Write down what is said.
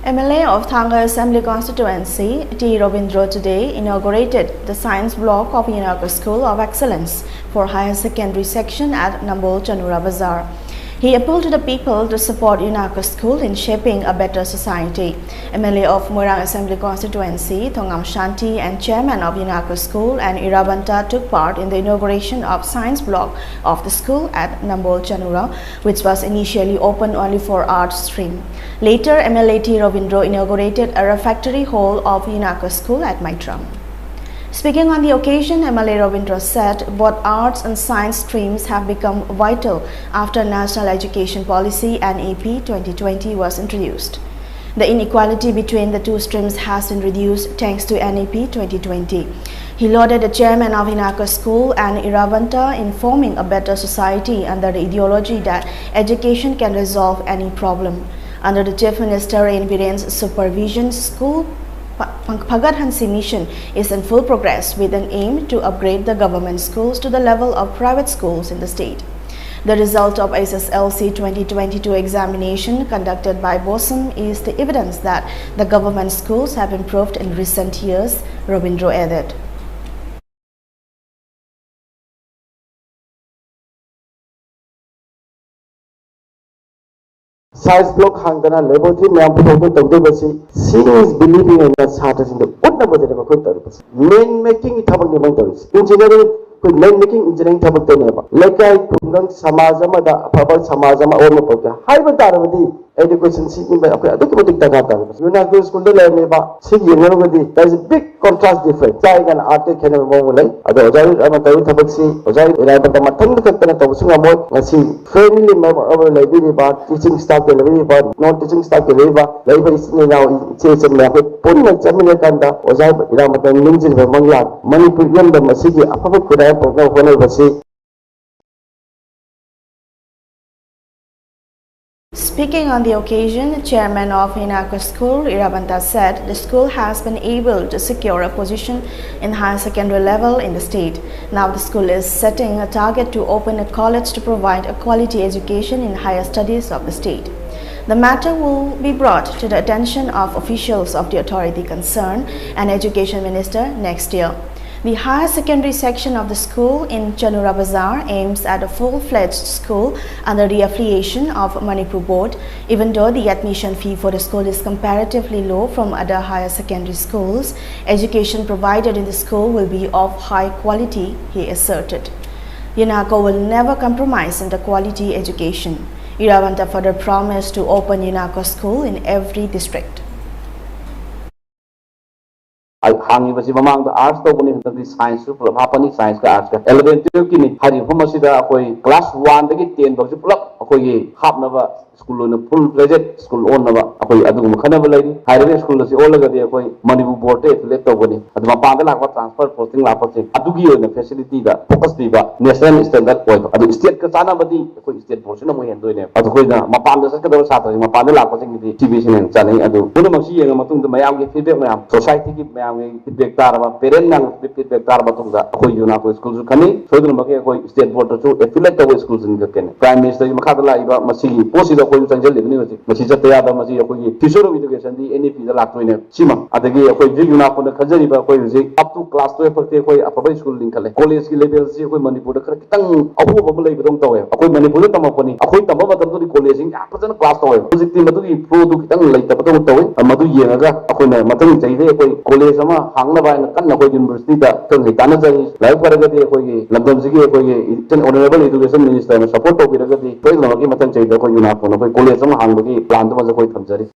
MLA of Thanga Assembly Constituency, T. Robindro today inaugurated the science block of Unacco School of Excellence for Higher Secondary Section at Nambol Chanura Bazaar. He appealed to the people to support Unacco School in shaping a better society. MLA of Meitram Assembly Constituency, Thongam Shanti, and Chairman of Unacco School and Irabanta took part in the inauguration of science block of the school at Nambol Chanura, which was initially open only for arts stream. Later, MLA T. Robindro inaugurated a refectory hall of Unacco School at Meitram. Speaking on the occasion, MLA Robindro said both arts and science streams have become vital after National Education Policy NEP 2020 was introduced. The inequality between the two streams has been reduced thanks to NEP 2020. He lauded the chairman of Unacco School and Irabanta in forming a better society under the ideology that education can resolve any problem. Under the Chief Minister Rain Biren's supervision, school Pagat Hansi mission is in full progress with an aim to upgrade the government schools to the level of private schools in the state. The result of SSLC 2022 examination conducted by BOSM is the evidence that the government schools have improved in recent years, Robindro added. Science block hangana laboratory myam photo tawde basi she is believing in the scientists in the utna bade ba khoi taru basi main making thabak ne bang taru engineering koi main making engineering thabak te ne ba lekai khungang samaj amada afaba samaj ama or ma pokya haiba tarabadi education si in ba akoi adu ko tikta ga taru basi Unacco school de le ba si yengar badi there is a big contrast difference chai gan art ke khene mo mulai adu ojai ama taru thabak si ojai ira ba mathang ka kana taw sunga mo ngasi family member over le bi ba teaching staff non-teaching staff ke leba leba isne now che me ko punna chamine kanda ojai ira matan lingjil be mangla manipur yam da masigi apabu kuda program hono basi. Speaking on the occasion, Chairman of Unacco School, Irabanta, said the school has been able to secure a position in higher secondary level in the state. Now the school is setting a target to open a college to provide a quality education in higher studies of the state. The matter will be brought to the attention of officials of the authority concerned and Education Minister next year. The higher secondary section of the school in Chanura Bazaar aims at a full-fledged school under the affiliation of Manipur Board. Even though the admission fee for the school is comparatively low from other higher secondary schools, education provided in the school will be of high quality, he asserted. Unacco will never compromise on the quality education. Irabanta further promised to open Unacco school in every district. I hangi basi mamang the arts to buni the science to hapani science ka arts ka 11 12 kini hari humasida akoi class 1 dagi 10 bak pulak akoi hapnaba school no full fledged school on naba akoi adu khana balai higher school si olaga de akoi Manipur board te let to buni adu mapang da lakwa transfer posting la posting adu gi na facility da focus diba national standard oi adu state ka chana badi akoi state board na mo hendoi ne adu koi na mapang da sakada satra mapang da lakwa sing di tv sin chani adu puna masi yenga matung da mayam gi feedback mayam society gi feedback taraba parent nang feedback taraba tungda akoi Unacco school su khani sodun bake akoi state board to affiliate to schools in ken prime minister gi makha la iba masigi posi da koi chanjel libni wasi masi chatya da masi akoi future of education di NEP da laktoine sima adagi akoi ji Unacco da khajari ba akoi ji up to class 12 fakte akoi apabai school link khale college ki level si akoi Manipur da kitang abu ba lai bidong tawe akoi Manipur da tamapani akoi tamba ba tam to college ing apajana class tawe project team madu gi pro du kitang lai ta ba tawe madu yenga akoi na matang chai de akoi college ama hangna ba na kan akoi university da tong hi kana jai lai paragati akoi lamdam sigi akoi honorable education minister support to biragati koi lama ki matan chai da akoi Unacco na koi college ama hangba ki plan to ma koi thamjari.